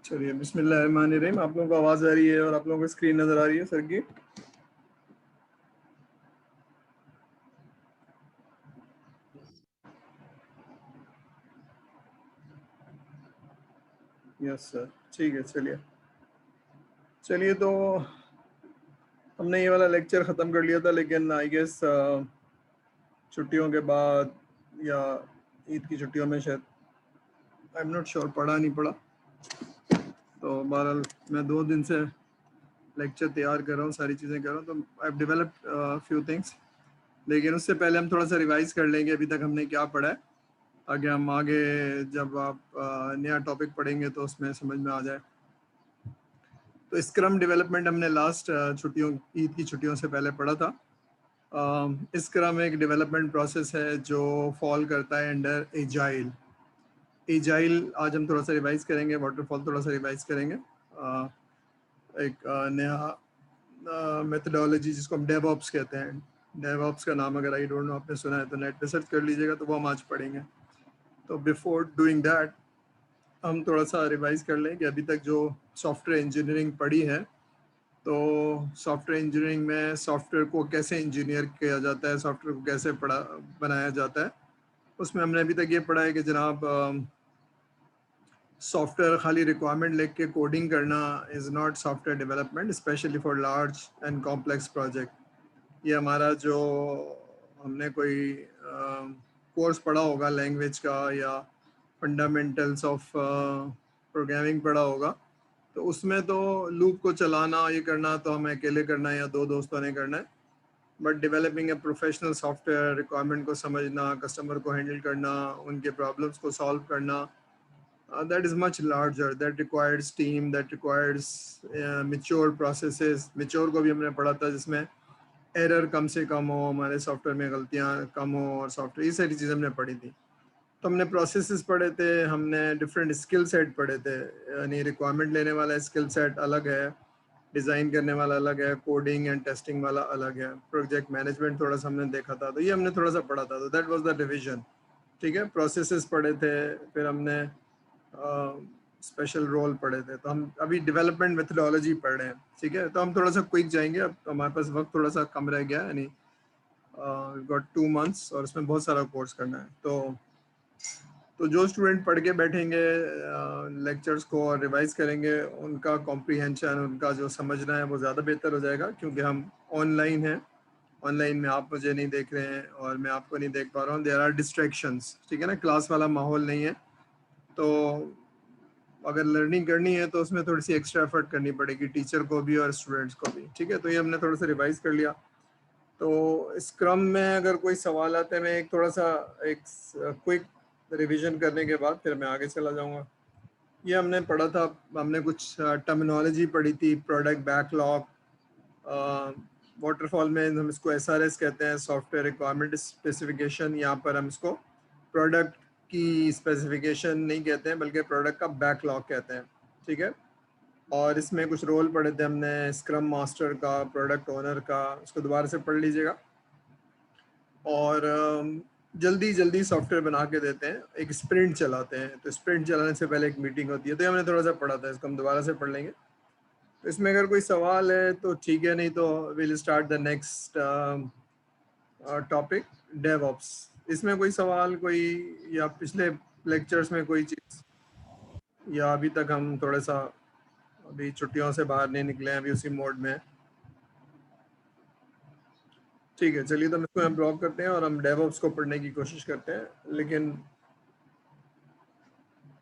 चलिए बिस्मिल्लाहिर्रहमानिर्रहीम। आप लोगों को आवाज़ आ रही है और आप लोगों को स्क्रीन नज़र आ रही है सर की? यस सर, ठीक है। चलिए तो हमने ये वाला लेक्चर ख़त्म कर लिया था, लेकिन आई गेस छुट्टियों के बाद या ईद की छुट्टियों में शायद, आई एम नॉट श्योर, पढ़ा नहीं पढ़ा। तो बहरहाल मैं 2 दिन से लेक्चर तैयार कर रहा हूँ, सारी चीज़ें कर रहा हूँ, तो I have developed few things. लेकिन उससे पहले हम थोड़ा सा रिवाइज़ कर लेंगे अभी तक हमने क्या पढ़ा है, ताकि हम आगे जब आप नया टॉपिक पढ़ेंगे तो उसमें समझ में आ जाए। तो स्क्रम डेवलपमेंट हमने लास्ट छुट्टियों, ईद की छुट्टियों से पहले पढ़ा था। स्क्रम एक डेवलपमेंट प्रोसेस है जो फॉल करता है अंडर एजाइल। आज हम थोड़ा सा रिवाइज करेंगे, वाटरफॉल थोड़ा सा रिवाइज करेंगे। एक नया मेथडोलॉजी जिसको हम डेवऑप्स कहते हैं। डेवऑप्स का नाम अगर आई डोंट नो आपने सुना है तो नेट पे सर्च कर लीजिएगा, तो वो हम आज पढ़ेंगे। तो बिफोर डूइंग दैट हम थोड़ा सा रिवाइज कर लें कि अभी तक जो सॉफ्टवेयर इंजीनियरिंग पढ़ी है, तो सॉफ्टवेयर इंजीनियरिंग में सॉफ्टवेयर को कैसे इंजीनियर किया जाता है, सॉफ्टवेयर को कैसे बनाया जाता है, उसमें हमने अभी तक ये पढ़ा है कि जनाब सॉफ्टवेयर खाली रिक्वायरमेंट लिख के कोडिंग करना is not software development, specially for large and complex project. ये हमारा जो हमने कोई कोर्स पढ़ा होगा लैंग्वेज का या फंडामेंटल्स ऑफ प्रोग्रामिंग पढ़ा होगा, तो उसमें तो लूप को चलाना ये करना तो हमें अकेले करना है या दो दोस्तों ने करना है। But developing a professional software, requirement को समझना, कस्टमर को हैंडल करना, उनके प्रॉब्लम्स को सॉल्व करना, that is much larger, that requires team, that requires mature processes। mature को भी हमने पढ़ा था, जिसमें एरर कम से कम हो, हमारे सॉफ्टवेयर में गलतियाँ कम हो, और सॉफ्टवेयर, ये सारी चीज़ें हमने पढ़ी थी। तो हमने प्रोसेसेस पढ़े थे, हमने डिफरेंट स्किल सेट पढ़े थे, यानी रिक्वायरमेंट लेने वाला स्किल सेट अलग है, डिज़ाइन करने वाला अलग है, कोडिंग एंड टेस्टिंग वाला अलग है, प्रोजेक्ट मैनेजमेंट थोड़ा सा हमने देखा था, तो ये हमने थोड़ा सा पढ़ा था। तो दैट वाज द डिवीजन। ठीक है, प्रोसेसेस पढ़े थे, फिर हमने स्पेशल रोल पढ़े थे। तो हम अभी डेवलपमेंट मेथडोलॉजी पढ़ रहे हैं। ठीक है, तो हम थोड़ा सा क्विक जाएंगे, अब हमारे पास वक्त थोड़ा सा कम रह गया, यानी गॉट 2 months और इसमें बहुत सारा कोर्स करना है। तो जो स्टूडेंट पढ़ के बैठेंगे लेक्चर्स को और रिवाइज करेंगे, उनका कॉम्प्रीहेंशन, उनका जो समझना है वो ज़्यादा बेहतर हो जाएगा, क्योंकि हम ऑनलाइन हैं। ऑनलाइन में आप मुझे नहीं देख रहे हैं और मैं आपको नहीं देख पा रहा हूँ, देयर आर डिस्ट्रैक्शंस। ठीक है ना, क्लास वाला माहौल नहीं है। तो अगर लर्निंग करनी है तो उसमें थोड़ी सी एक्स्ट्रा एफर्ट करनी पड़ेगी, टीचर को भी और स्टूडेंट्स को भी। ठीक है, तो ये हमने थोड़ा सा रिवाइज कर लिया। तो स्क्रम में अगर कोई सवाल आते हैं, मैं एक थोड़ा सा एक क्विक रिवीजन करने के बाद फिर मैं आगे चला जाऊंगा। ये हमने पढ़ा था, हमने कुछ टर्मिनोलॉजी पढ़ी थी, प्रोडक्ट बैकलॉग, वाटरफॉल में हम इसको SRS कहते हैं, सॉफ्टवेयर रिक्वायरमेंट स्पेसिफिकेशन। यहाँ पर हम इसको प्रोडक्ट की स्पेसिफिकेशन नहीं कहते हैं, बल्कि प्रोडक्ट का बैकलॉग कहते हैं। ठीक है, और इसमें कुछ रोल पढ़े थे हमने, स्क्रम मास्टर का, प्रोडक्ट ओनर का, उसको दोबारा से पढ़ लीजिएगा। और जल्दी जल्दी सॉफ्टवेयर बना के देते हैं, एक स्प्रिंट चलाते हैं, तो स्प्रिंट चलाने से पहले एक मीटिंग होती है। तो ये हमने थोड़ा सा पढ़ा था, इसको हम दोबारा से पढ़ लेंगे। तो इसमें अगर कोई सवाल है तो ठीक है, नहीं तो will start the next topic, DevOps. इसमें कोई सवाल, कोई, या पिछले लेक्चर्स में कोई चीज़, या अभी तक हम थोड़ा सा अभी छुट्टियों से बाहर नहीं निकले हैं, अभी उसी मोड में। ठीक है, चलिए, तो हम इसको हम ड्रॉप करते हैं और हम डेवऑप्स को पढ़ने की कोशिश करते हैं। लेकिन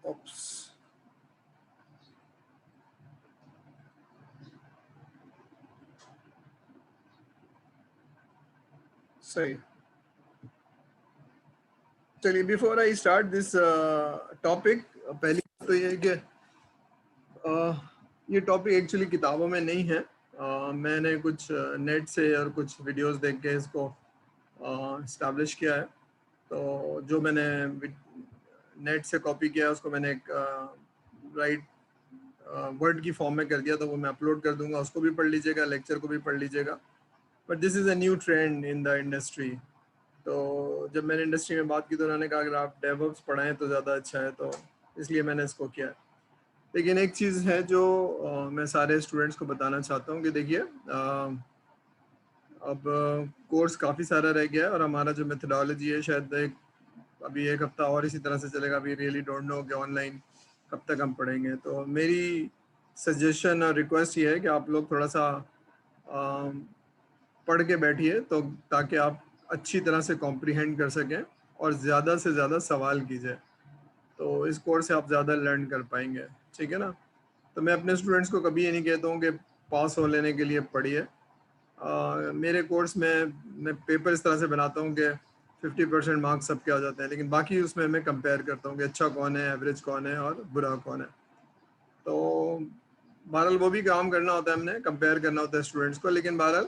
ऑप्स सही। चलिए, before I start this topic, पहली बात तो ये है कि ये टॉपिक एक्चुअली किताबों में नहीं है। मैंने कुछ नेट से और कुछ वीडियोस देख के इसको इस्टेब्लिश किया है। तो जो मैंने नेट से कॉपी किया है उसको मैंने एक राइट वर्ड की फॉर्म में कर दिया, तो वो मैं अपलोड कर दूंगा, उसको भी पढ़ लीजिएगा, लेक्चर को भी पढ़ लीजिएगा। But this is a new trend in the industry. तो जब मैंने इंडस्ट्री में बात की तो उन्होंने कहा अगर आप डेवऑप्स पढ़ाएं तो ज़्यादा अच्छा है, तो इसलिए मैंने इसको किया है। लेकिन एक चीज़ है जो मैं सारे स्टूडेंट्स को बताना चाहता हूँ कि देखिए अब कोर्स काफ़ी सारा रह गया है और हमारा जो मेथडोलॉजी है शायद अभी एक हफ्ता और इसी तरह से चलेगा। अभी रियली डोंट नो कि ऑनलाइन कब तक हम पढ़ेंगे। तो मेरी सजेशन और रिक्वेस्ट ये है कि आप लोग थोड़ा सा अम, पढ़ के बैठिए, तो ताकि आप अच्छी तरह से कॉम्प्रिहेंड कर सकें और ज़्यादा से ज़्यादा सवाल कीजिए, तो इस कोर्स से आप ज़्यादा लर्न कर पाएंगे। ठीक है ना? तो मैं अपने स्टूडेंट्स को कभी ये नहीं कहता हूँ कि पास हो लेने के लिए पढ़िए। मेरे कोर्स में मैं पेपर इस तरह से बनाता हूँ कि 50% मार्क्स सबके आ जाते हैं, लेकिन बाकी उसमें मैं कंपेयर करता हूँ कि अच्छा कौन है, एवरेज कौन है और बुरा कौन है। तो बहरहाल वो भी काम करना होता है, हमने कंपेयर करना होता है स्टूडेंट्स को, लेकिन बहरहाल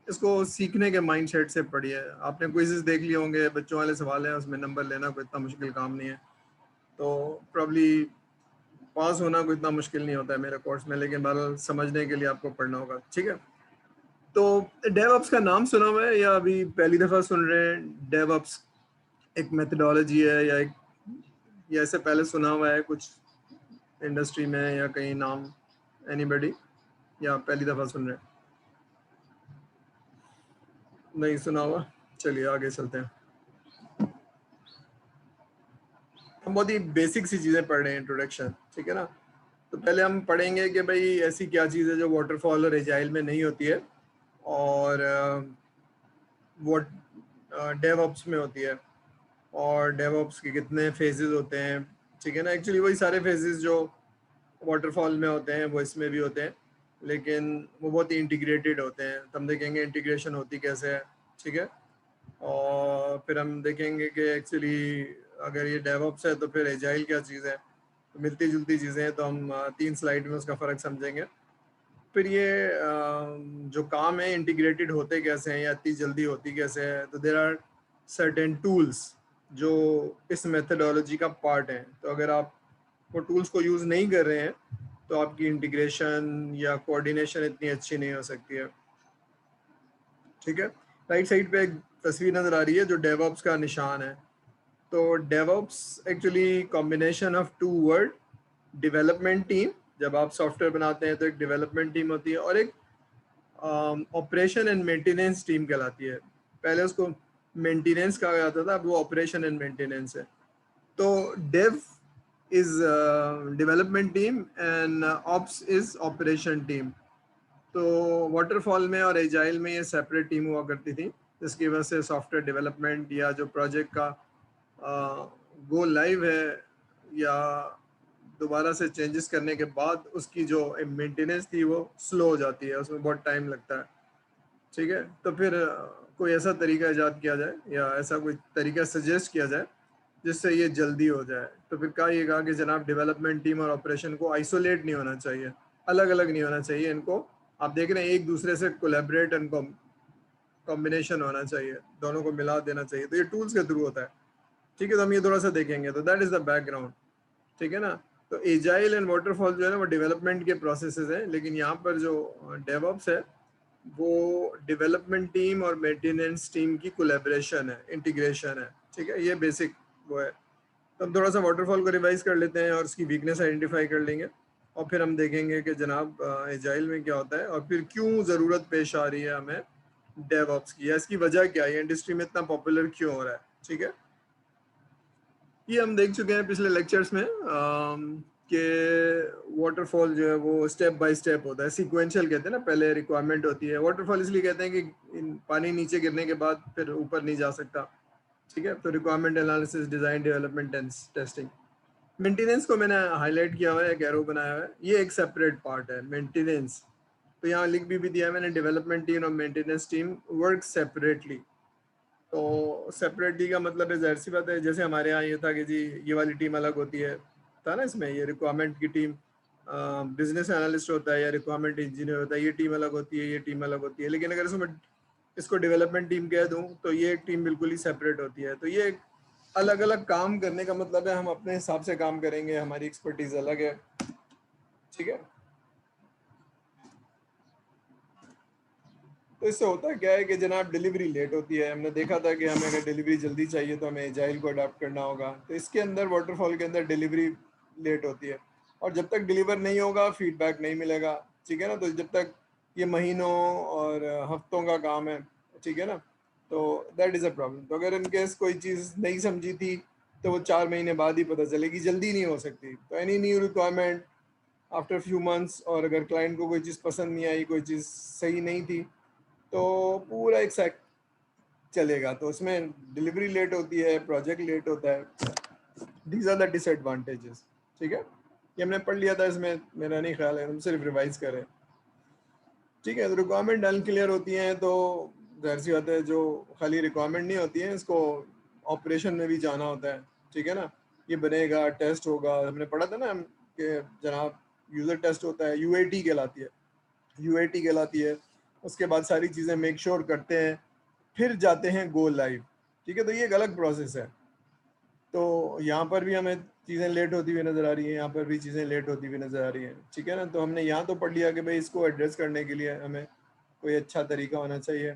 इसको सीखने के माइंडसेट से पढ़िए। आपने क्विज़ेस देख लिए होंगे, बच्चों वाले सवाल हैं, उसमें नंबर लेना कोई इतना मुश्किल काम नहीं है। तो प्रॉब्ली पास होना कोई इतना मुश्किल नहीं होता है मेरे कोर्स में, लेकिन बहरहाल समझने के लिए आपको पढ़ना होगा। ठीक है? तो डेवऑप्स का नाम सुना हुआ है या अभी पहली दफ़ा सुन रहे हैं? डेवऑप्स एक मेथडोलॉजी है या एक, या इससे पहले सुना हुआ है कुछ इंडस्ट्री में या कहीं नाम, एनीबॉडी, या पहली दफ़ा सुन रहे हैं? नहीं सुना हुआ? चलिए आगे चलते हैं। हम बहुत ही बेसिक सी चीज़ें पढ़ रहे हैं, इंट्रोडक्शन। ठीक है ना? तो पहले हम पढ़ेंगे कि भाई ऐसी क्या चीज़ है जो वाटरफॉल और एजाइल में नहीं होती है और वो डेवऑप्स में होती है, और डेवऑप्स के कितने फेजेस होते हैं। ठीक है ना? एक्चुअली वही सारे फेजेस जो वाटरफॉल में होते हैं वो इसमें भी होते हैं, लेकिन वो बहुत ही इंटीग्रेटेड होते हैं। तो हम देखेंगे इंटीग्रेशन होती कैसे है। ठीक है? और फिर हम देखेंगे कि एक्चुअली अगर ये डेवऑप्स है तो फिर एजाइल क्या चीज़ है। तो मिलती जुलती चीज़ें हैं, तो हम 3 स्लाइड में उसका फ़र्क समझेंगे। फिर ये जो काम है इंटीग्रेटेड होते कैसे हैं या इतनी जल्दी होती कैसे है। तो देर आर सर्टेन टूल्स जो इस मेथडोलॉजी का पार्ट हैं। तो अगर आप वो टूल्स को यूज़ नहीं कर रहे हैं तो आपकी इंटीग्रेशन या कोऑर्डिनेशन इतनी अच्छी नहीं हो सकती है। ठीक है? राइट साइड पे एक तस्वीर नज़र आ रही है जो डेवऑप्स का निशान है। तो DevOps actually combination of two word, development team. जब आप सॉफ्टवेयर बनाते हैं तो एक डेवलपमेंट टीम होती है और एक ऑपरेशन एंड मेंटेनेंस टीम कहलाती है। पहले उसको मेंटेनेंस कहा जाता था, अब वो ऑपरेशन एंड मेंटेनेंस है। तो dev is development team and ops is operation team. तो वाटरफॉल में और एजाइल में ये सेपरेट टीम हुआ करती थी, जिसकी वजह से सॉफ्टवेयर डेवलपमेंट या जो प्रोजेक्ट का गो लाइव है या दोबारा से चेंजेस करने के बाद उसकी जो मेंटेनेंस थी वो स्लो हो जाती है, उसमें बहुत टाइम लगता है। ठीक है? तो फिर कोई ऐसा तरीका ईजाद किया जाए या ऐसा कोई तरीका सजेस्ट किया जाए जिससे ये जल्दी हो जाए। तो फिर कहा ये कहा कि जनाब डेवलपमेंट टीम और ऑपरेशन को आइसोलेट नहीं होना चाहिए, अलग अलग नहीं होना चाहिए इनको। आप देख रहे हैं एक दूसरे से कोलैबोरेट एंड कॉम्बिनेशन होना चाहिए, दोनों को मिला देना चाहिए। तो ये टूल्स के थ्रू होता है। ठीक है? तो हम ये थोड़ा सा देखेंगे। तो दैट इज द बैकग्राउंड। ठीक है ना? तो एजाइल एंड वाटरफॉल जो है ना वो डेवलपमेंट के प्रोसेसेस हैं, लेकिन यहाँ पर जो डेवऑप्स है वो डेवलपमेंट टीम और मेंटेनेंस टीम की कोलैबोरेशन है, इंटीग्रेशन है। ठीक है? ये बेसिक वो है। तो हम थोड़ा सा वाटरफॉल को रिवाइज कर लेते हैं और उसकी वीकनेस आइडेंटिफाई कर लेंगे, और फिर हम देखेंगे कि जनाब एजाइल में क्या होता है और फिर क्यों ज़रूरत पेश आ रही है हमें डेवऑप्स की, या इसकी वजह क्या है, इंडस्ट्री में इतना पॉपुलर क्यों हो रहा है। ठीक है? ये हम देख चुके हैं पिछले लेक्चर्स में कि वाटरफॉल जो है वो स्टेप बाय स्टेप होता है, सीक्वेंशियल कहते हैं ना। पहले रिक्वायरमेंट होती है, वाटरफॉल इसलिए कहते हैं कि पानी नीचे गिरने के बाद फिर ऊपर नहीं जा सकता। ठीक है? तो requirement analysis, design, development, testing. Maintenance को मैंने हाईलाइट किया हुआ है, एक एरो बनाया हुआ है, ये एक सेपरेट पार्ट है मेंटेनेंस। तो यहाँ लिख भी दिया है मैंने, डेवलपमेंट टीम और मेंटेनेंस टीम वर्क सेपरेटली। तो सेपरेटली का मतलब है, जाहिर सी बात है, जैसे हमारे यहाँ ये था कि जी ये वाली टीम अलग होती है, था ना इसमें, ये रिक्वायरमेंट की टीम, बिजनेस एनालिस्ट होता है या रिक्वायरमेंट इंजीनियर होता है, ये टीम अलग होती है, ये टीम अलग होती है। लेकिन अगर इसमें इसको डेवलपमेंट टीम कह दूँ तो ये एक टीम बिल्कुल ही सेपरेट होती है। तो ये एक अलग अलग काम करने का मतलब है, हम अपने हिसाब से काम करेंगे, हमारी एक्सपर्टीज अलग है। ठीक है? तो इससे होता क्या है कि जनाब डिलीवरी लेट होती है। हमने देखा था कि हमें अगर डिलीवरी जल्दी चाहिए तो हमें एजाइल को अडाप्ट करना होगा। तो इसके अंदर वाटरफॉल के अंदर डिलीवरी लेट होती है। और जब तक डिलीवर नहीं होगा फीडबैक नहीं मिलेगा, ठीक है ना। तो जब तक ये महीनों और हफ्तों का काम है, ठीक है ना, तो दैट इज़ अ प्रॉब्लम। तो अगर इनकेस कोई चीज़ नहीं समझी थी तो वो 4 महीने बाद ही पता चलेगी, जल्दी नहीं हो सकती। तो any new requirement after few months, और अगर क्लाइंट को कोई चीज़ पसंद नहीं आई, कोई चीज़ सही नहीं थी, तो पूरा एक साइकिल चलेगा, तो उसमें डिलीवरी लेट होती है, प्रोजेक्ट लेट होता है। दीज आर द डिसएडवांटेजेस, ठीक है। ये हमने पढ़ लिया था, इसमें मेरा नहीं ख्याल है, हम सिर्फ रिवाइज करें, ठीक है। तो रिक्वायरमेंट अनक्लियर होती हैं तो जाहिर सी बात है, जो खाली रिक्वायरमेंट नहीं होती है, इसको ऑपरेशन में भी जाना होता है, ठीक है ना। ये बनेगा, टेस्ट होगा, हमने पढ़ा था ना हम कि जनाब यूज़र टेस्ट होता है, यूएटी कहलाती है, यूएटी कहलाती है। उसके बाद सारी चीज़ें मेक श्योर करते हैं, फिर जाते हैं गो लाइव, ठीक है। तो ये एक अलग प्रोसेस है। तो यहाँ पर भी हमें चीज़ें लेट होती हुई नज़र आ रही हैं, यहाँ पर भी चीज़ें लेट होती हुई नज़र आ रही हैं, ठीक है ना। तो हमने यहाँ तो पढ़ लिया कि भाई इसको एड्रेस करने के लिए हमें कोई अच्छा तरीका होना चाहिए,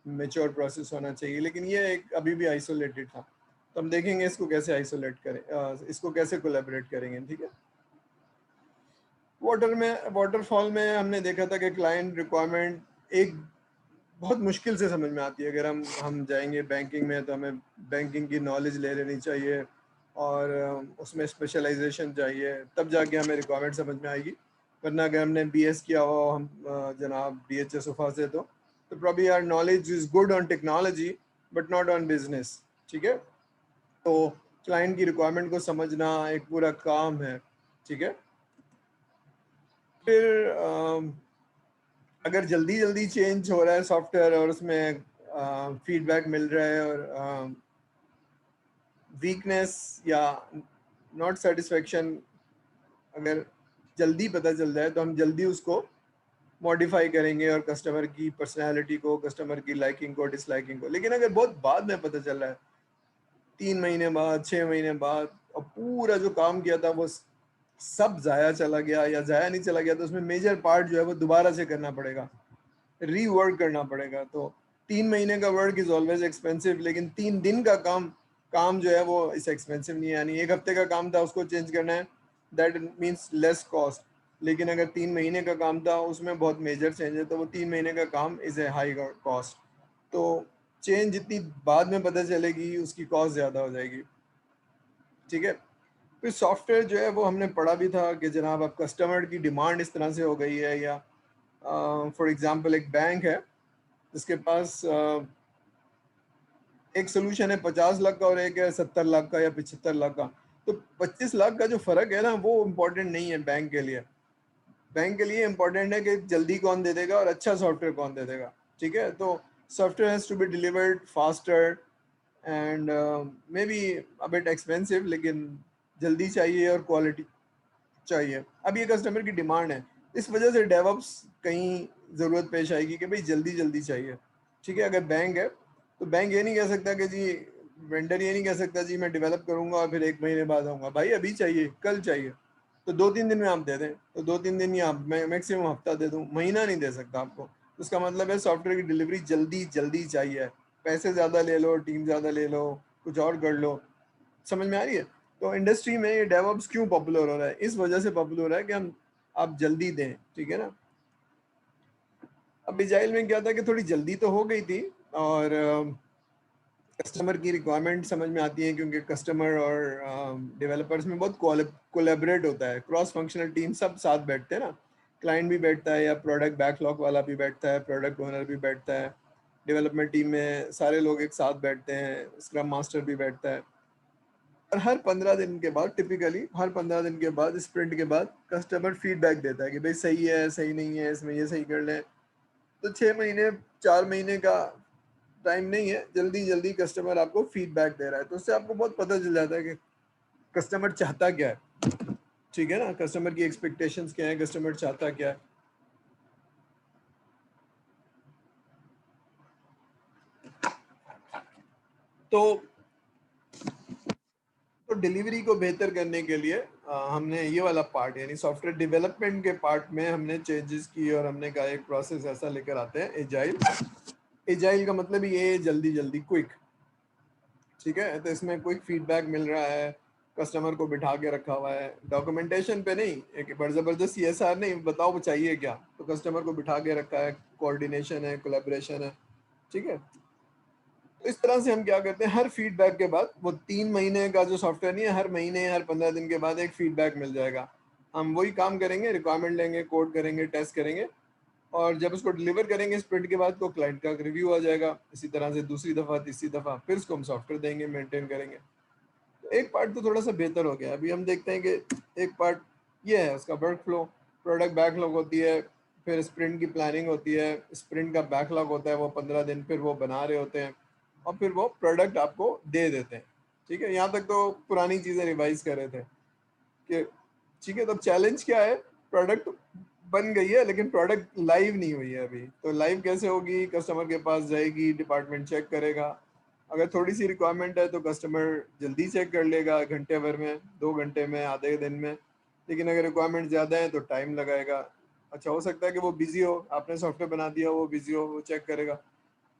मेच्योर प्रोसेस होना चाहिए, लेकिन ये एक अभी भी आइसोलेटेड था। तो हम देखेंगे इसको कैसे आइसोलेट करें, इसको कैसे कोलैबोरेट करेंगे, ठीक है। वाटरफॉल में हमने देखा था कि क्लाइंट रिक्वायरमेंट एक बहुत मुश्किल से समझ में आती है। अगर हम जाएंगे बैंकिंग में तो हमें बैंकिंग की नॉलेज ले लेनी चाहिए, और उसमें स्पेशलाइजेशन चाहिए, तब जाके हमें रिक्वायरमेंट समझ में आएगी। वरना अगर हमने बीएस किया हो हम जनाब बीएचएस उफा से, तो probably our knowledge is good on technology but not on business, ठीक है। तो क्लाइंट की रिक्वायरमेंट को समझना एक पूरा काम है, ठीक है। फिर अगर जल्दी जल्दी चेंज हो रहा है सॉफ्टवेयर और उसमें फीडबैक मिल रहा है, और वीकनेस या नॉट सेटिस्फेक्शन अगर जल्दी पता चल जाए, तो हम जल्दी उसको मॉडिफाई करेंगे, और कस्टमर की पर्सनैलिटी को, कस्टमर की लाइकिंग को, डिसलाइकिंग को। लेकिन अगर बहुत बाद में पता चल रहा है, 3 महीने बाद, 6 महीने बाद, और पूरा जो काम किया था वो सब जाया चला गया, या जाया नहीं चला गया, तो उसमें मेजर पार्ट जो है वो दोबारा से करना पड़ेगा, रीवर्क करना पड़ेगा। तो 3 महीने का वर्क इज ऑलवेज एक्सपेंसिव, लेकिन 3 दिन का काम जो है वो इस एक्सपेंसिव नहीं है। यानी 1 हफ्ते का काम था, उसको चेंज करना है, दैट मीन्स लेस कॉस्ट। लेकिन अगर 3 महीने का काम था, उसमें बहुत मेजर चेंज है, तो वो 3 महीने का काम इज ए हाई कॉस्ट। तो चेंज जितनी बाद में पता चलेगी, उसकी कॉस्ट ज़्यादा हो जाएगी, ठीक है। फिर सॉफ्टवेयर जो है वो हमने पढ़ा भी था कि जनाब अब कस्टमर की डिमांड इस तरह से हो गई है, या फॉर एग्जांपल एक बैंक है जिसके पास एक सोल्यूशन है 50 लाख का, और एक है 70 लाख का या 75 लाख का। तो 25 लाख का जो फर्क है ना, वो इम्पोर्टेंट नहीं है बैंक के लिए। बैंक के लिए इम्पोर्टेंट है कि जल्दी कौन दे देगा और अच्छा सॉफ्टवेयर कौन दे देगा, ठीक है। तो software has to be delivered faster and may be a bit expensive, लेकिन जल्दी चाहिए और क्वालिटी चाहिए। अब ये कस्टमर की डिमांड है, इस वजह से डेवऑप्स कहीं ज़रूरत पेश आएगी कि भाई जल्दी जल्दी चाहिए, ठीक है। अगर बैंक है तो बैंक ये नहीं कह सकता कि जी, वेंडर ये नहीं कह सकता जी मैं डेवलप करूंगा और फिर 1 महीने बाद आऊँगा। भाई अभी चाहिए, कल चाहिए, तो 2-3 दिन में आप दे दें, तो 2-3 दिन या मैं मैक्सिमम हफ्ता दे दूँ, महीना नहीं दे सकता आपको। तो इसका मतलब है सॉफ्टवेयर की डिलीवरी जल्दी जल्दी चाहिए। पैसे ज़्यादा ले लो, टीम ज़्यादा ले लो, कुछ और कर लो, समझ में आ रही है। तो इंडस्ट्री में ये डेवऑप्स क्यों पॉपुलर हो रहा है, इस वजह से पॉपुलर हो रहा है कि हम आप जल्दी दें, ठीक है ना। अब इजाइल में क्या था कि थोड़ी जल्दी तो हो गई थी, और कस्टमर की रिक्वायरमेंट समझ में आती है, क्योंकि कस्टमर और डेवलपर्स में बहुत कोलैबोरेट होता है, क्रॉस फंक्शनल टीम सब साथ बैठते हैं ना। क्लाइंट भी बैठता है, या प्रोडक्ट बैकलॉग वाला भी बैठता है, प्रोडक्ट ओनर भी बैठता है, डेवलपमेंट टीम में सारे लोग एक साथ बैठते हैं, स्क्रम मास्टर भी बैठता है। और हर 15 दिन के बाद, टिपिकली हर 15 दिन के बाद, स्प्रिंट के बाद कस्टमर फीडबैक देता है कि भाई सही है, सही नहीं है, इसमें ये सही कर लें। तो 6 महीने, 4 महीने का टाइम नहीं है, जल्दी जल्दी कस्टमर आपको फीडबैक दे रहा है, तो उससे आपको बहुत पता चल जाता है कि कस्टमर चाहता क्या है, ठीक है ना। कस्टमर की एक्सपेक्टेशंस क्या है, कस्टमर चाहता क्या है। तो तो डिलीवरी को बेहतर करने के लिए हमने ये वाला पार्ट, यानी सॉफ्टवेयर डेवलपमेंट के पार्ट में हमने चेंजेस की, और हमने कहा एक प्रोसेस ऐसा लेकर आते हैं, एजाइल। एजाइल का मतलब ये जल्दी जल्दी, क्विक, ठीक है। तो इसमें क्विक फीडबैक मिल रहा है, कस्टमर को बिठा के रखा हुआ है, डॉक्यूमेंटेशन पे नहीं, एक बड़ जबरदस्त CSR नहीं, बताओ वो चाहिए क्या, तो कस्टमर को बिठा के रखा है, कोऑर्डिनेशन है, कोलैबोरेशन है, ठीक है। तो इस तरह से हम क्या करते हैं, हर फीडबैक के बाद वो 3 महीने का जो सॉफ्टवेयर नहीं है, हर महीने हर 15 दिन के बाद एक फीडबैक मिल जाएगा। हम वही काम करेंगे, रिक्वायरमेंट लेंगे, कोड करेंगे, टेस्ट करेंगे, और जब उसको डिलीवर करेंगे स्प्रिंट के बाद तो क्लाइंट का रिव्यू आ जाएगा। इसी तरह से दूसरी दफ़ा, तीसरी दफ़ा, फिर उसको हम सॉफ्टवेयर देंगे, मेंटेन करेंगे। तो एक पार्ट तो थोड़ा सा बेहतर हो गया। अभी हम देखते हैं कि एक पार्ट ये है उसका वर्क फ्लो, प्रोडक्ट बैकलॉग होती है, फिर स्प्रिंट की प्लानिंग होती है, स्प्रिंट का बैकलॉग होता है वो 15 दिन, फिर वो बना रहे होते हैं और फिर वो प्रोडक्ट आपको दे देते हैं, ठीक है। यहाँ तक तो पुरानी चीज़ें रिवाइज कर रहे थे कि ठीक है। तो चैलेंज क्या है, प्रोडक्ट बन गई है लेकिन प्रोडक्ट लाइव नहीं हुई है अभी। तो लाइव कैसे होगी, कस्टमर के पास जाएगी, डिपार्टमेंट चेक करेगा, अगर थोड़ी सी रिक्वायरमेंट है तो कस्टमर जल्दी चेक कर लेगा, घंटे भर में, 2 घंटे में, आधे दिन में। लेकिन अगर रिक्वायरमेंट ज़्यादा है तो टाइम लगाएगा। अच्छा, हो सकता है कि वो बिजी हो, आपने सॉफ्टवेयर बना दिया, वो बिजी हो, वो चेक करेगा।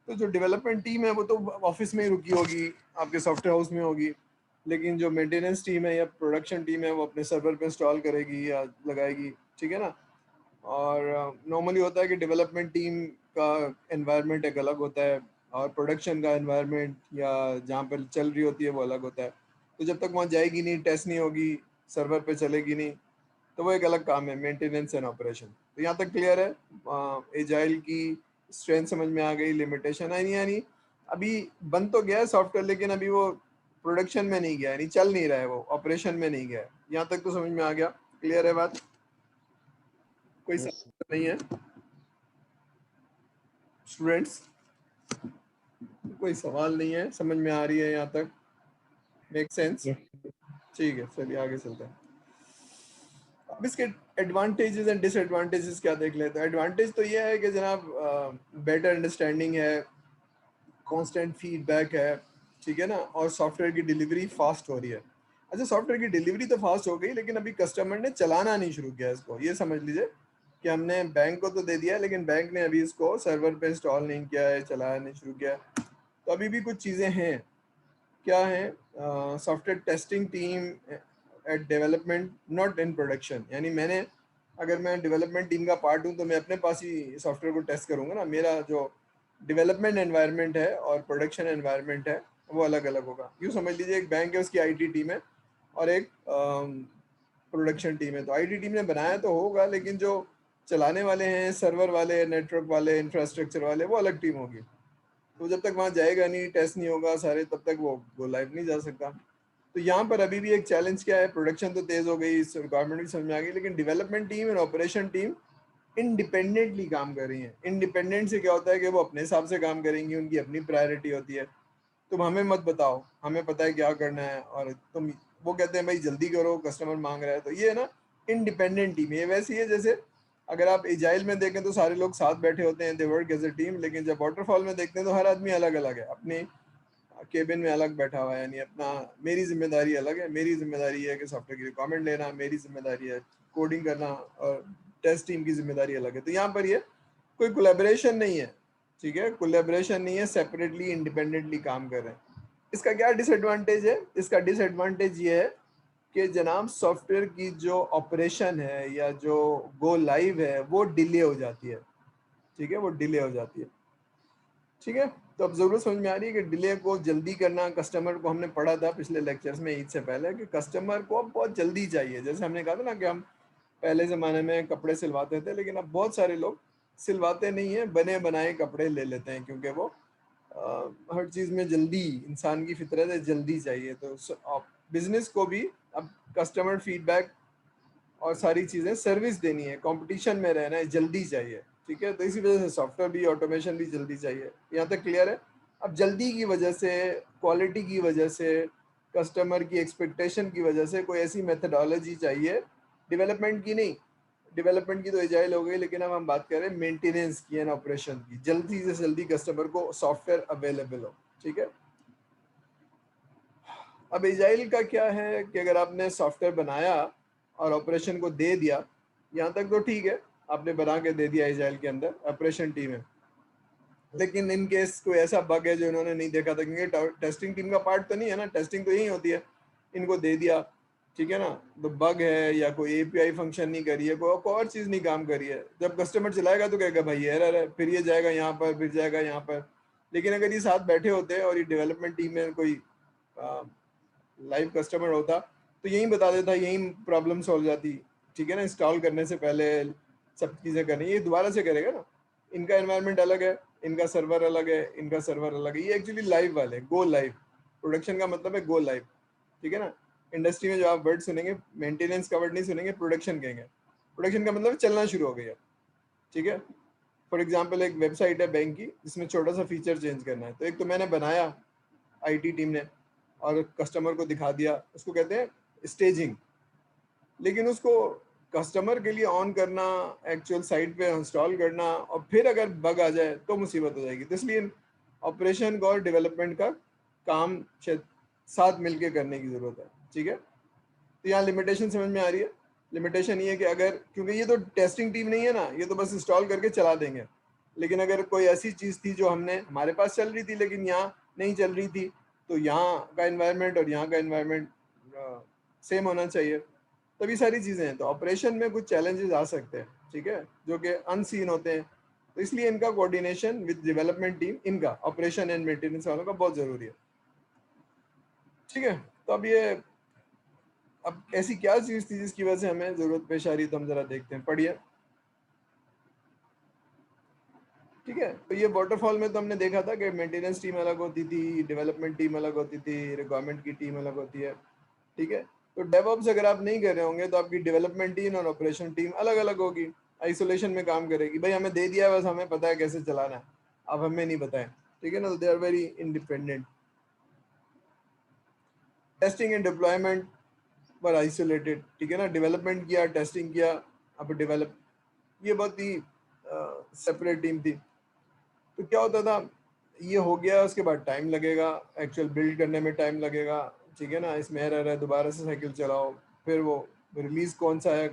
तो जो डेवलपमेंट टीम है वो तो ऑफिस में ही रुकी होगी, आपके सॉफ्टवेयर हाउस में होगी, लेकिन जो मेंटेनेंस टीम है या प्रोडक्शन टीम है वो अपने सर्वर पे इंस्टॉल करेगी या लगाएगी, ठीक है ना। और नॉर्मली होता है कि डेवलपमेंट टीम का एनवायरनमेंट एक अलग होता है और प्रोडक्शन का एनवायरनमेंट या जहाँ पर चल रही होती है वो अलग होता है। तो जब तक वहाँ जाएगी नहीं, टेस्ट नहीं होगी, सर्वर पे चलेगी नहीं, तो वो एक अलग काम है, मेंटेनेंस एंड ऑपरेशन। तो यहाँ तक क्लियर है। एजाइल की स्ट्रेंथ समझ में आ गई, लिमिटेशन है नहीं, यानी अभी बन तो गया है सॉफ्टवेयर लेकिन अभी वो प्रोडक्शन में नहीं गया, यानी चल नहीं रहा है, वो ऑपरेशन में नहीं गया है। यहाँ तक तो समझ में आ गया, क्लियर है बात, कोई यस सवाल नहीं है स्टूडेंट्स? कोई सवाल नहीं है, समझ में आ रही है यहाँ तक, मेक सेंस? यस ठीक है, चलिए आगे चलते हैं। अब इसके एडवांटेजेस एंड डिसएडवांटेजेस क्या देख लेते हैं। एडवांटेज तो ये है कि जनाब बेटर अंडरस्टैंडिंग है, कांस्टेंट फीडबैक है, ठीक है ना, और सॉफ्टवेयर की डिलीवरी फास्ट हो रही है। अच्छा, सॉफ्टवेयर की डिलीवरी तो फास्ट हो गई लेकिन अभी कस्टमर ने चलाना नहीं शुरू किया इसको। ये समझ लीजिए कि हमने बैंक को तो दे दिया है लेकिन बैंक ने अभी इसको सर्वर पे इंस्टॉल नहीं किया है, चलाया नहीं शुरू किया है। तो अभी भी कुछ चीज़ें हैं। क्या है, software testing team at development not in production, यानी मैंने, अगर मैं डेवलपमेंट टीम का पार्ट हूँ तो मैं अपने पास ही सॉफ्टवेयर को टेस्ट करूँगा ना। मेरा जो डेवलपमेंट एनवायरनमेंट है और प्रोडक्शन एनवायरनमेंट है वो अलग अलग होगा। यूँ समझ लीजिए एक बैंक है, उसकी आईटी टीम है और एक प्रोडक्शन टीम है। तो आईटी टीम ने बनाया तो होगा लेकिन जो चलाने वाले हैं, सर्वर वाले, नेटवर्क वाले, इंफ्रास्ट्रक्चर वाले, वो अलग टीम होगी। तो जब तक वहाँ जाएगा नहीं, टेस्ट नहीं होगा सारे, तब तक वो लाइव नहीं जा सकता। तो यहाँ पर अभी भी एक चैलेंज क्या है, प्रोडक्शन तो तेज़ हो गई, रिक्वायरमेंट भी समझ में आ गई, लेकिन डेवलपमेंट टीम और ऑपरेशन टीम इंडिपेंडेंटली काम कर रही हैं। इंडिपेंडेंट से क्या होता है कि वो अपने हिसाब से काम करेंगी, उनकी अपनी प्रायोरिटी होती है। तुम हमें मत बताओ, हमें पता है क्या करना है, और तुम, वो कहते हैं भाई जल्दी करो, कस्टमर मांग रहा है। तो ये है ना इंडिपेंडेंट टीम। ये वैसी है जैसे अगर आप एजाइल में देखें तो सारे लोग साथ बैठे होते हैं, they work as a team, लेकिन जब वाटरफॉल में देखते हैं तो हर आदमी अलग अलग है, अपने केबिन में अलग बैठा हुआ है, यानी अपना, मेरी जिम्मेदारी अलग है। मेरी जिम्मेदारी है कि सॉफ्टवेयर की रिक्वायरमेंट लेना, मेरी जिम्मेदारी है कोडिंग करना, और टेस्ट टीम की जिम्मेदारी अलग है। तो यहाँ पर ये कोई कोलैबोरेशन नहीं है, ठीक है, कोलैबोरेशन नहीं है, सेपरेटली इंडिपेंडेंटली काम कर रहे हैं। इसका क्या डिसएडवांटेज है, इसका डिसएडवांटेज ये है कि जनाब सॉफ्टवेयर की जो ऑपरेशन है या जो गो लाइव है वो डिले हो जाती है, ठीक है, वो डिले हो जाती है, ठीक है। तो अब जरूरत समझ में आ रही है कि डिले को जल्दी करना, कस्टमर को, हमने पढ़ा था पिछले लेक्चर्स में ईद से पहले कि कस्टमर को अब बहुत जल्दी चाहिए। जैसे हमने कहा था ना कि हम पहले ज़माने में कपड़े सिलवाते थे लेकिन अब बहुत सारे लोग सिलवाते नहीं हैं, बने बनाए कपड़े ले लेते हैं, क्योंकि वो हर चीज़ में जल्दी, इंसान की फितरत है जल्दी चाहिए। तो बिजनेस को भी अब कस्टमर फीडबैक और सारी चीज़ें सर्विस देनी है, कंपटीशन में रहना है, जल्दी चाहिए, ठीक है। तो इसी वजह से सॉफ्टवेयर भी, ऑटोमेशन भी जल्दी चाहिए। यहाँ तक क्लियर है। अब जल्दी की वजह से, क्वालिटी की वजह से, कस्टमर की एक्सपेक्टेशन की वजह से कोई ऐसी मेथडोलॉजी चाहिए, डेवलपमेंट की नहीं, डेवलपमेंट की तो एजाइल हो गई, लेकिन अब हम बात कर रहे हैं मेंटेनेंस की एंड ऑपरेशन की, जल्दी से जल्दी कस्टमर को सॉफ्टवेयर अवेलेबल हो, ठीक है। अब एजाइल का क्या है कि अगर आपने सॉफ्टवेयर बनाया और ऑपरेशन को दे दिया, यहाँ तक तो ठीक है, आपने बना के दे दिया एजाइल के अंदर, ऑपरेशन टीम है। लेकिन इन केस कोई ऐसा बग है जो इन्होंने नहीं देखा था, क्योंकि टेस्टिंग टीम का पार्ट तो नहीं है ना, टेस्टिंग तो यही होती है इनको दे दिया, ठीक है ना, तो बग है या कोई एपीआई फंक्शन नहीं करी है, कोई और चीज़ नहीं काम करी है, जब कस्टमर चलाएगा तो कहेगा भाई एरर है, फिर ये जाएगा यहाँ पर, फिर जाएगा यहाँ पर। लेकिन अगर ये साथ बैठे होते हैं और ये डेवलपमेंट टीम में कोई लाइव कस्टमर होता तो यही बता देता, यही प्रॉब्लम सॉल्व जाती, ठीक है ना। इंस्टॉल करने से पहले सब चीज़ें करनी, ये दोबारा से करेगा ना। इनका एनवायरनमेंट अलग है, इनका सर्वर अलग है, इनका सर्वर अलग है, ये एक्चुअली लाइव वाले, गो लाइव। प्रोडक्शन का मतलब है गो लाइव, ठीक है ना। इंडस्ट्री में जो आप वर्ड सुनेंगे, मेंटेनेंस का वर्ड नहीं सुनेंगे, प्रोडक्शन कहेंगे। प्रोडक्शन का मतलब चलना शुरू हो गया, ठीक है। फॉर एग्जाम्पल एक वेबसाइट है बैंक की जिसमें छोटा सा फीचर चेंज करना है, तो एक तो मैंने बनाया आईटी टीम ने और कस्टमर को दिखा दिया, उसको कहते हैं स्टेजिंग। लेकिन उसको कस्टमर के लिए ऑन करना, एक्चुअल साइट पे इंस्टॉल करना, और फिर अगर बग आ जाए तो मुसीबत हो जाएगी। तो इसलिए ऑपरेशन और डेवलपमेंट का काम शायद साथ मिलके करने की ज़रूरत है, ठीक है। तो यहाँ लिमिटेशन समझ में आ रही है। लिमिटेशन ये है कि अगर, क्योंकि ये तो टेस्टिंग टीम नहीं है ना, ये तो बस इंस्टॉल करके चला देंगे। लेकिन अगर कोई ऐसी चीज़ थी जो हमने हमारे पास चल रही थी लेकिन यहाँ नहीं चल रही थी, तो यहाँ का एनवायरनमेंट और यहाँ का एनवायरनमेंट सेम होना चाहिए। तभी सारी चीज़ें हैं। तो ऑपरेशन में कुछ चैलेंजेस आ सकते हैं, ठीक है, जो कि अनसीन होते हैं। तो इसलिए इनका कोऑर्डिनेशन विद डेवलपमेंट टीम, इनका ऑपरेशन एंड मेंटेनेंस वालों का बहुत ज़रूरी है, ठीक है। तो अब ऐसी क्या चीज़ थी जिसकी वजह से हमें ज़रूरत पेश आ रही है, तो हम ज़रा देखते हैं, पढ़िए, ठीक है। तो ये वाटरफॉल में तो हमने देखा था कि मेंटेनेंस टीम अलग होती थी, डेवलपमेंट टीम अलग होती थी, रिक्वायरमेंट की टीम अलग होती है, ठीक है। तो डेवऑप्स अगर आप नहीं कर रहे होंगे तो आपकी डेवलपमेंट टीम और ऑपरेशन टीम अलग अलग होगी, आइसोलेशन में काम करेगी। भाई हमें दे दिया है, बस हमें पता है कैसे चलाना है, अब हमें नहीं पता है, ठीक है ना। तो they are very independent. Testing and deployment पर आइसोलेटेड, ठीक है ना। डेवलपमेंट किया, टेस्टिंग किया, अब डेवलप, ये बहुत ही सेपरेट टीम थी। तो क्या होता था, ये हो गया, उसके बाद टाइम लगेगा, एक्चुअल बिल्ड करने में टाइम लगेगा, ठीक है ना। इसमें एरर है, दोबारा से साइकिल चलाओ, फिर वो रिलीज कौन सा है,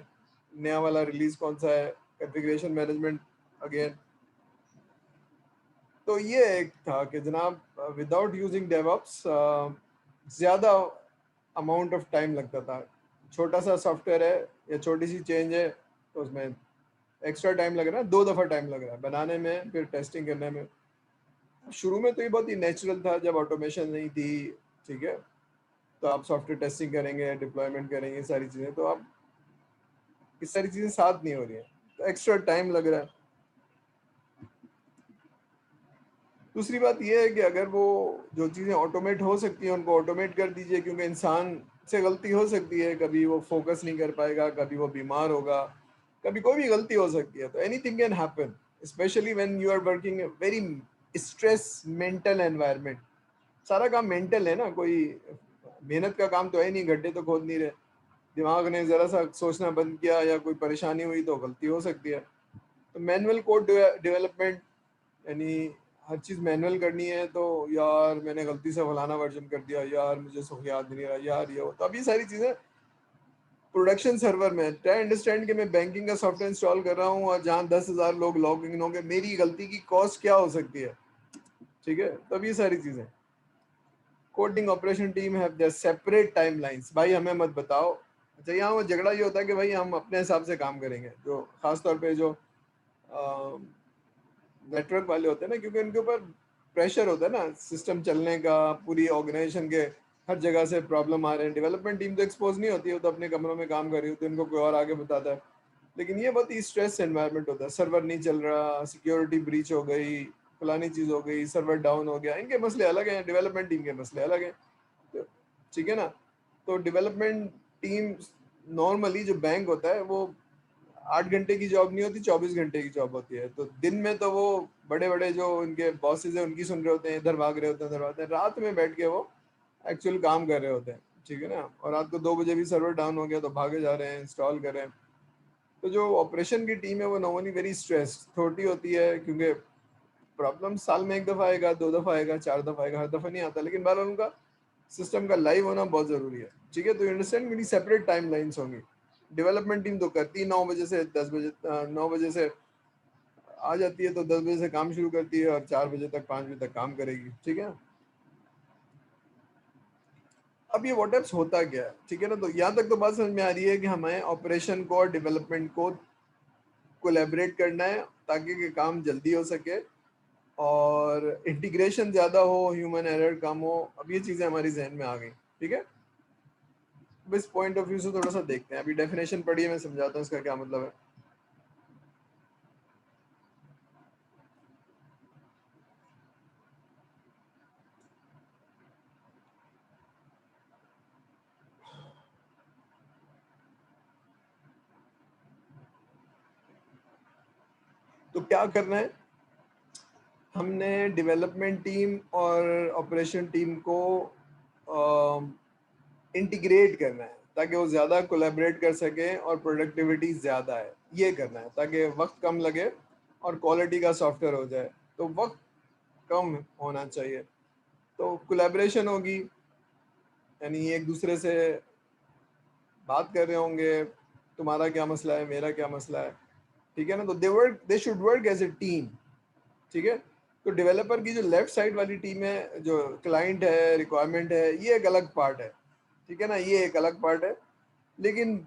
नया वाला रिलीज कौन सा है, कॉन्फ़िगरेशन मैनेजमेंट अगेन। तो ये एक था कि जनाब विदाउट यूजिंग डेवऑप्स ज़्यादा अमाउंट ऑफ टाइम लगता था। छोटा सा सॉफ्टवेयर है या छोटी सी चेंज है तो उसमें एक्स्ट्रा टाइम लग रहा है, 2 दफ़ा टाइम लग रहा है बनाने में, फिर टेस्टिंग करने में। शुरू में तो ये बहुत ही नेचुरल था जब ऑटोमेशन नहीं थी, ठीक है। तो आप सॉफ्टवेयर टेस्टिंग करेंगे, डिप्लॉयमेंट करेंगे, सारी चीज़ें, तो आप ये सारी चीज़ें साथ नहीं हो रही हैं, तो एक्स्ट्रा टाइम लग रहा है। दूसरी बात ये है कि अगर वो जो चीज़ें ऑटोमेट हो सकती हैं उनको ऑटोमेट कर दीजिए, क्योंकि इंसान से गलती हो सकती है, कभी वो फोकस नहीं कर पाएगा, कभी वो बीमार होगा, कभी कोई भी गलती हो सकती है। तो anything can happen, specially when you are working very stress mental environment. सारा काम मेंटल है ना, कोई मेहनत का काम तो है नहीं, गड्ढे तो खोद नहीं रहे। दिमाग ने ज़रा सा सोचना बंद किया या कोई परेशानी हुई तो गलती हो सकती है। तो मैनुअल कोड डेवलपमेंट, यानी हर चीज़ मैनुअल करनी है, तो यार मैंने गलती से फलाना वर्जन कर दिया, यार मुझे सब याद नहीं रहा, यार ये हो। तो अब ये सारी चीज़ें प्रोडक्शन सर्वर में, ट्राई अंडरस्टैंड कि मैं बैंकिंग का सॉफ्टवेयर इंस्टॉल कर रहा हूँ और जहाँ 10,000 लोग लॉग इन होंगे, मेरी गलती की कॉस्ट क्या हो सकती है, ठीक है। तो अब ये सारी चीज़ें, coding operation team have their separate timelines. भाई हमें मत बताओ। अच्छा, यहाँ वो झगड़ा ये होता है कि भाई हम अपने हिसाब से काम करेंगे, जो खासतौर पे जो नेटवर्क वाले होते हैं ना, क्योंकि उनके ऊपर प्रेशर होता है ना सिस्टम चलने का, पूरी ऑर्गेनाइजेशन के हर जगह से प्रॉब्लम आ रहे हैं। डेवलपमेंट टीम तो एक्सपोज नहीं होती है, वो तो अपने कमरों में काम कर रही होती है, उनको कोई और आगे बताता है। लेकिन ये बहुत ही स्ट्रेस एनवायरनमेंट होता है, सर्वर नहीं चल रहा, सिक्योरिटी ब्रीच हो गई, फलानी चीज़ हो गई, सर्वर डाउन हो गया, इनके मसले अलग हैं, डेवलपमेंट टीम के मसले अलग हैं, तो ठीक है ना। तो डेवलपमेंट टीम नॉर्मली, जो बैंक होता है वो 8 घंटे की जॉब नहीं होती, 24 घंटे की जॉब होती है। तो दिन में तो वो बड़े बड़े जो उनके बॉसेज हैं उनकी सुन रहे होते हैं, इधर भाग रहे होते हैं, उधर भागते हैं, रात में बैठ के वो एक्चुअल काम कर रहे होते हैं, ठीक है ना। और रात को 2 बजे भी सर्वर डाउन हो गया तो भागे जा रहे हैं, इंस्टॉल कर रहे हैं। तो जो ऑपरेशन की टीम है वो नॉर्मली वेरी स्ट्रेस थोड़ी होती है, क्योंकि प्रॉब्लम साल में 1 दफ़ा आएगा, 2 दफ़ा आएगा, 4 दफ़ा आएगा, हर दफ़ा नहीं आता, लेकिन बहरहाल उनका सिस्टम का लाइव होना बहुत ज़रूरी है, ठीक है। तो यू अंडरस्टैंड, मेरी सेपरेट टाइम लाइन्स होंगी। डेवलपमेंट टीम तो करती है 9 बजे से 10 बजे, 9 बजे से आ जाती है, तो 10 बजे से काम शुरू करती है और 4 बजे तक, 5 बजे तक काम करेगी, ठीक है। अब ये व्हाट एप्स होता क्या है, ठीक है ना। तो यहाँ तक तो बात समझ में आ रही है कि हमें ऑपरेशन को और डेवलपमेंट को कोलैबोरेट करना है ताकि कि काम जल्दी हो सके और इंटीग्रेशन ज़्यादा हो, ह्यूमन एरर कम हो। अब ये चीज़ें हमारी जहन में आ गई, ठीक है। अब इस पॉइंट ऑफ व्यू से थोड़ा सा देखते हैं। अभी डेफिनेशन पढ़ी है, मैं समझाता हूँ इसका क्या मतलब है। तो क्या करना है, हमने डेवलपमेंट टीम और ऑपरेशन टीम को इंटीग्रेट करना है ताकि वो ज़्यादा कोलैबोरेट कर सकें और प्रोडक्टिविटी ज़्यादा है, ये करना है ताकि वक्त कम लगे और क्वालिटी का सॉफ्टवेयर हो जाए। तो वक्त कम होना चाहिए, तो कोलैबोरेशन होगी, यानी एक दूसरे से बात कर रहे होंगे, तुम्हारा क्या मसला है, मेरा क्या मसला है, ठीक है ना। तो they should work as a team, ठीक है। तो डेवलपर की जो लेफ्ट साइड वाली टीम है, जो क्लाइंट है, रिक्वायरमेंट है, ये एक अलग पार्ट है, ठीक है ना, ये एक अलग पार्ट है। लेकिन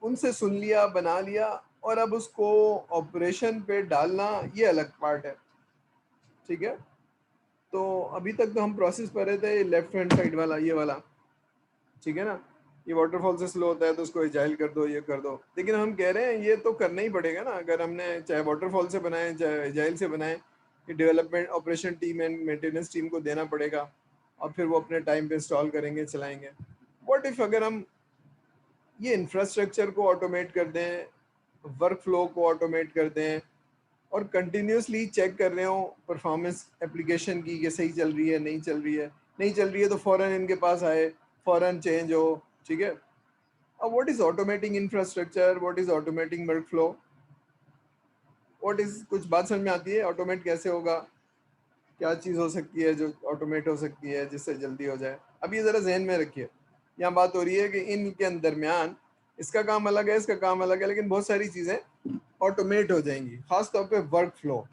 उनसे सुन लिया, बना लिया और अब उसको ऑपरेशन पे डालना, ये अलग पार्ट है, ठीक है। तो अभी तक तो हम प्रोसेस पर रहे थे लेफ्ट हैंड साइड वाला, ये वाला, ठीक है ना। ये वाटरफॉल से स्लो होता है तो उसको एजाइल कर दो, ये कर दो। लेकिन हम कह रहे हैं ये तो करना ही पड़ेगा ना, अगर हमने चाहे वाटरफॉल से बनाए चाहे एजाइल से बनाए, ये development operation team and maintenance team को देना पड़ेगा और फिर वो अपने टाइम पे इंस्टॉल करेंगे, चलाएंगे। व्हाट इफ अगर हम ये इंफ्रास्ट्रक्चर को ऑटोमेट कर दें, वर्क फ्लो को ऑटोमेट कर दें और कंटिन्यूसली चेक कर रहे हो परफॉर्मेंस एप्लीकेशन की कि सही चल रही है, नहीं चल रही है, नहीं चल रही है तो फ़ौरन इनके पास आए, फ़ौरन चेंज हो, ठीक है। अब what is automating infrastructure, what is automating work flow, what is, कुछ बात समझ में आती है ऑटोमेट कैसे होगा, क्या चीज़ हो सकती है जो ऑटोमेट हो सकती है जिससे जल्दी हो जाए। अब ये ज़रा जहन में रखिए, यहाँ बात हो रही है कि इनके दरमियान इसका काम अलग है, इसका काम अलग है, लेकिन बहुत सारी चीज़ें ऑटोमेट हो जाएंगी, खास तौर पे वर्क फ्लो।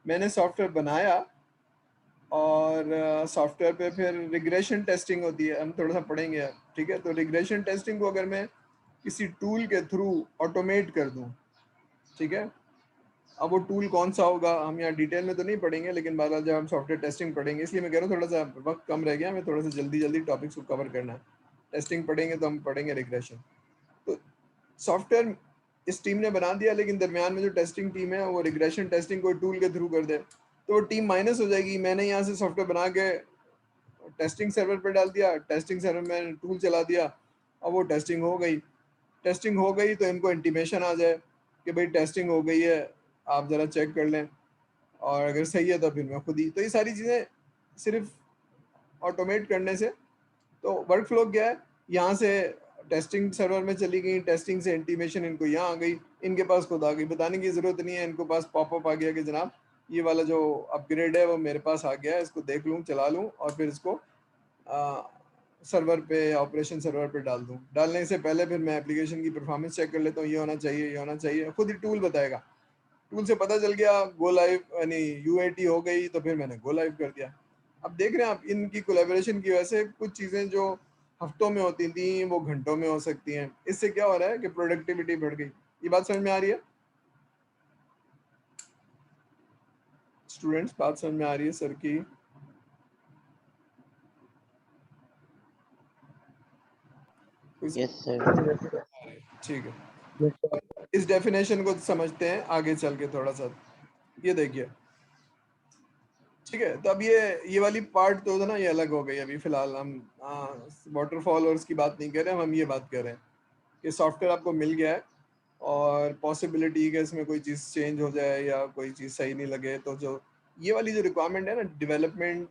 मैंने सॉफ्टवेयर बनाया और सॉफ्टवेयर पे फिर रिग्रेशन टेस्टिंग होती है, हम थोड़ा सा पढ़ेंगे अब, ठीक है। तो रिग्रेशन टेस्टिंग को अगर मैं किसी टूल के थ्रू ऑटोमेट कर दूं, ठीक है। अब वो टूल कौन सा होगा हम यहाँ डिटेल में तो नहीं पढ़ेंगे, लेकिन बहरहाल जब हम सॉफ्टवेयर टेस्टिंग पढ़ेंगे, इसलिए मैं कह रहा हूँ थोड़ा सा वक्त कम रह गया, हमें थोड़ा सा जल्दी जल्दी टॉपिक्स को कवर करना है। टेस्टिंग पढ़ेंगे तो हम पढ़ेंगे रिग्रेशन। तो सॉफ्टवेयर इस टीम ने बना दिया, लेकिन दरमियान में जो टेस्टिंग टीम है वो रिग्रेशन टेस्टिंग कोई टूल के थ्रू कर दे तो वो टीम माइनस हो जाएगी। मैंने यहाँ से सॉफ्टवेयर बना के टेस्टिंग सर्वर पे डाल दिया, टेस्टिंग सर्वर में टूल चला दिया, अब वो टेस्टिंग हो गई। टेस्टिंग हो गई तो इनको इंटीमेशन आ जाए कि भाई टेस्टिंग हो गई है, आप ज़रा चेक कर लें, और अगर सही है तो फिर मैं खुद ही। तो ये सारी चीज़ें सिर्फ ऑटोमेट करने से, तो वर्क फ्लो क्या है, यहाँ से टेस्टिंग सर्वर में चली गई, टेस्टिंग से इंटीमेशन इनको यहाँ आ गई, इनके पास खुद आ गई, बताने की ज़रूरत नहीं है, इनको पास पॉपअप आ गया कि जनाब ये वाला जो अपग्रेड है वो मेरे पास आ गया है, इसको देख लूँ, चला लूँ और फिर इसको सर्वर पे, ऑपरेशन सर्वर पे डाल दूँ। डालने से पहले फिर मैं एप्लीकेशन की परफॉर्मेंस चेक कर लेता हूँ, ये होना चाहिए, ये होना चाहिए, खुद ही टूल बताएगा। टूल से पता चल गया गो लाइव, यानी यूएटी हो गई, तो फिर मैंने गो लाइव कर दिया। अब देख रहे हैं आप, इनकी कोलैबोरेशन की वजह से कुछ चीज़ें जो हफ्तों में होती थी वो घंटों में हो सकती हैं। इससे क्या हो रहा है कि प्रोडक्टिविटी बढ़ गई। ये बात समझ में आ रही है स्टूडेंट्स? बात समझ में आ रही है सर की? Yes sir. ठीक है, इस डेफिनेशन को समझते हैं आगे चल के थोड़ा सा। ये देखिए, ठीक है। तो अब ये वाली पार्ट तो ना ये अलग हो गई। अभी फिलहाल हम वाटरफॉल और उसकी बात नहीं कर रहे हम ये बात कर रहे हैं कि सॉफ्टवेयर आपको मिल गया है और पॉसिबिलिटी कि इसमें कोई चीज़ चेंज हो जाए या कोई चीज़ सही नहीं लगे, तो जो ये वाली जो रिक्वायरमेंट है ना, डेवलपमेंट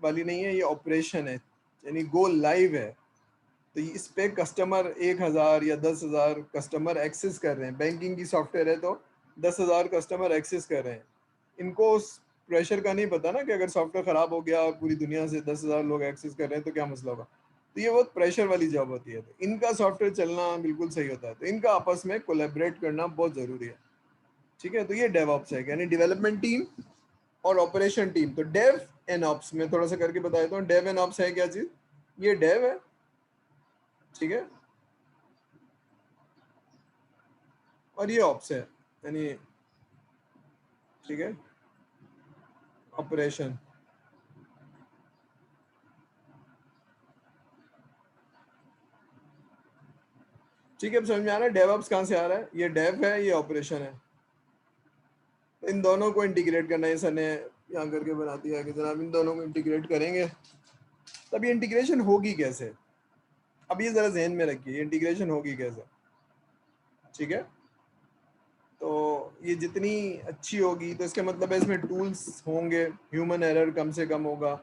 वाली नहीं है, ये ऑपरेशन है, यानी गो लाइव है। तो इस पे कस्टमर 1,000 या 10,000 कस्टमर एक्सेस कर रहे हैं। बैंकिंग की सॉफ्टवेयर है तो 10,000 कस्टमर एक्सेस कर रहे हैं। इनको उस प्रेशर का नहीं पता ना कि अगर सॉफ्टवेयर ख़राब हो गया और पूरी दुनिया से 10,000 लोग एक्सेस कर रहे हैं तो क्या मसला होगा। तो ये बहुत प्रेशर वाली जॉब होती है, तो इनका सॉफ्टवेयर चलना बिल्कुल सही होता है। तो इनका आपस में कोलैबोरेट करना बहुत ज़रूरी है, ठीक है। तो ये डेवऑप्स है, यानी डेवलपमेंट टीम और ऑपरेशन टीम। तो डेव एंड ऑप्स में थोड़ा सा करके बता देता हूँ। डेव एंड ऑप्स है क्या चीज़? ये डेव है ठीक है, और ये ऑप्स है, यानी ठीक है ऑपरेशन। ठीक है, अब समझ में आ रहा है डेवऑप्स कहाँ से आ रहा है, ये डेव है, ये ऑपरेशन है, इन दोनों को इंटीग्रेट करना है, सर ने यहाँ करके बना दिया कि जनाब इन दोनों को इंटीग्रेट करेंगे। तब ये इंटीग्रेशन होगी कैसे, अब ये जरा जहन में रखिए, इंटीग्रेशन होगी कैसे। ठीक है, तो ये जितनी अच्छी होगी तो इसका मतलब है इसमें टूल्स होंगे, ह्यूमन एरर कम से कम होगा।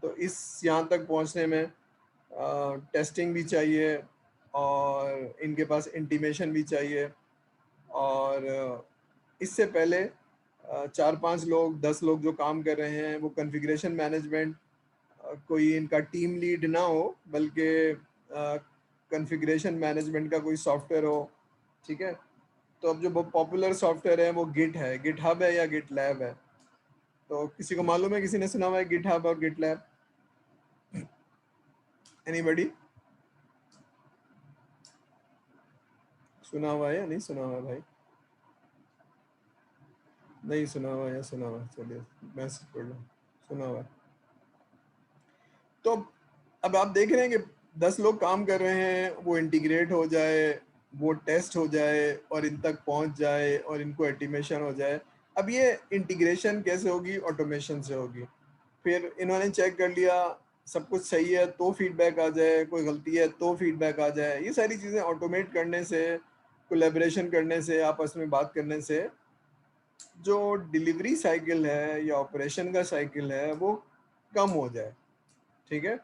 तो इस यहाँ तक पहुँचने में टेस्टिंग भी चाहिए और इनके पास इंटीमेशन भी चाहिए, और इससे पहले 4-5 लोग 10 लोग जो काम कर रहे हैं वो कॉन्फ़िगरेशन मैनेजमेंट, कोई इनका टीम लीड ना हो बल्कि कॉन्फ़िगरेशन मैनेजमेंट का कोई सॉफ्टवेयर हो। ठीक है, तो अब जो पॉपुलर सॉफ्टवेयर है वो गिट है, गिट हब है या गिट लैब है। तो किसी को मालूम है, किसी ने सुना हुआ है गिट हब और गिट लैब? एनीबॉडी सुना हुआ है या नहीं सुना हुआ है भाई? नहीं सुना हुआ या सुना हुआ, चलिए मैसेज पढ़ लो, सुना हुआ है। तो अब आप देख रहे हैं कि 10 लोग काम कर रहे हैं, वो इंटीग्रेट हो जाए, वो टेस्ट हो जाए और इन तक पहुंच जाए और इनको एटिमेशन हो जाए। अब ये इंटीग्रेशन कैसे होगी, ऑटोमेशन से होगी। फिर इन्होंने चेक कर लिया सब कुछ सही है तो फीडबैक आ जाए, कोई गलती है तो फीडबैक आ जाए। ये सारी चीज़ें ऑटोमेट करने से, कोलैबोरेशन करने से, आपस में बात करने से जो डिलीवरी साइकिल है या ऑपरेशन का साइकिल है वो कम हो जाए। ठीक है,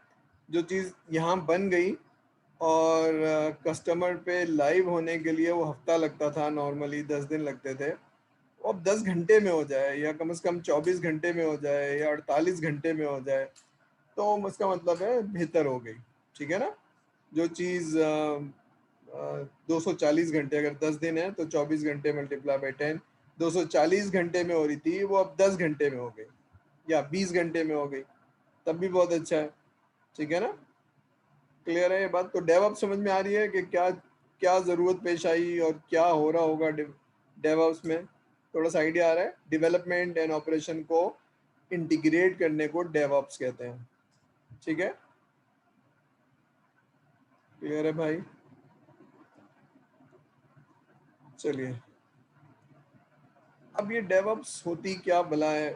जो चीज़ यहाँ बन गई और कस्टमर पे लाइव होने के लिए वो हफ्ता लगता था, नॉर्मली 10 दिन लगते थे, वो अब 10 घंटे में हो जाए या कम से कम 24 घंटे में हो जाए या 48 घंटे में हो जाए, तो उसका मतलब है बेहतर हो गई। ठीक है ना, जो चीज़ 240 घंटे, अगर 10 दिन है तो 24 घंटे मल्टीप्लाई बाई 10, 240 घंटे में हो रही थी वो अब 10 घंटे में हो गई या 20 घंटे में हो गई, तब भी बहुत अच्छा है। ठीक है ना, क्लियर है ये बात? तो डेवऑप्स समझ में आ रही है कि क्या क्या ज़रूरत पेश आई और क्या हो रहा होगा डेवऑप्स में, थोड़ा सा आइडिया आ रहा है? डेवलपमेंट एंड ऑपरेशन को इंटीग्रेट करने को डेवऑप्स कहते हैं। ठीक है, क्लियर है भाई? चलिए, अब ये डेवऑप्स होती क्या भला है?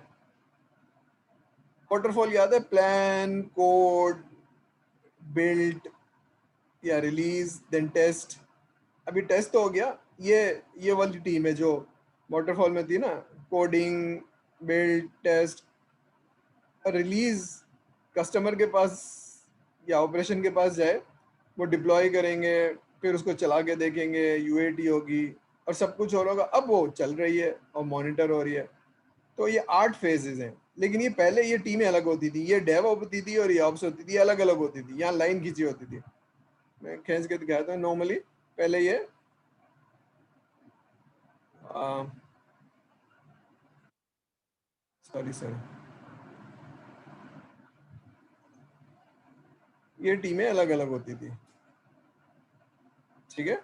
वाटरफॉल याद है, प्लान, कोड, बिल्ड या रिलीज, देन टेस्ट। अभी टेस्ट तो हो गया, ये वाली टीम है जो वाटरफॉल में थी ना, coding, build, test, release customer के पास या ऑपरेशन के पास जाए, वो डिप्लॉय करेंगे, फिर उसको चला के देखेंगे, यूएटी होगी और सब कुछ हो रहा होगा। अब वो चल रही है और मॉनिटर हो रही है। तो ये 8 फेजेस हैं, लेकिन ये पहले ये टीमें अलग होती थी, ये डेव होती थी और ये ऑप्स होती थी, अलग अलग होती थी, यहाँ लाइन खींची होती थी। मैं खींच के दिखाता हूँ। नॉर्मली पहले ये सॉरी सॉरी, ये टीमें अलग अलग होती थी। ठीक है,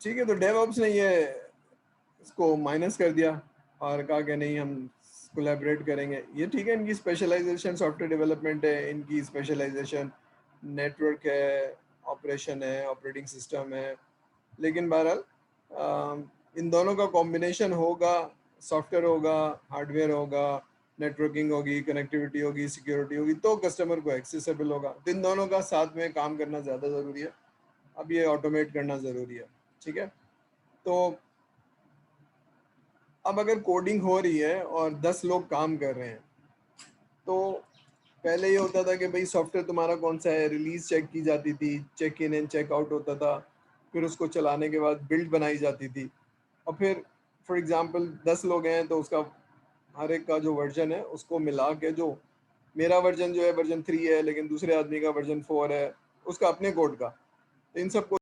ठीक है, तो डेवऑप्स ने ये इसको माइनस कर दिया और कहा कि नहीं हम कोलैबोरेट करेंगे। ये ठीक है, इनकी स्पेशलाइजेशन सॉफ्टवेयर डेवलपमेंट है, इनकी स्पेशलाइजेशन नेटवर्क है, ऑपरेशन है, ऑपरेटिंग सिस्टम है। लेकिन बहरहाल इन दोनों का कॉम्बिनेशन होगा, सॉफ्टवेयर होगा, हार्डवेयर होगा, नेटवर्किंग होगी, कनेक्टिविटी होगी, सिक्योरिटी होगी, तो कस्टमर को एक्सेसिबल होगा। तो इन दोनों का साथ में काम करना ज़्यादा ज़रूरी है, अब ये ऑटोमेट करना ज़रूरी है। ठीक है, तो अब अगर कोडिंग हो रही है और 10 लोग काम कर रहे हैं, तो पहले ये होता था कि भाई सॉफ्टवेयर तुम्हारा कौन सा है, रिलीज चेक की जाती थी, check in and check out होता था, फिर उसको चलाने के बाद बिल्ड बनाई जाती थी, और फिर फॉर एग्जांपल 10 लोग हैं तो उसका हर एक का जो वर्जन है उसको मिला के जो मेरा वर्जन जो है वर्जन 3 है, लेकिन दूसरे आदमी का वर्जन 4 है, उसका अपने कोड का। तो इन सब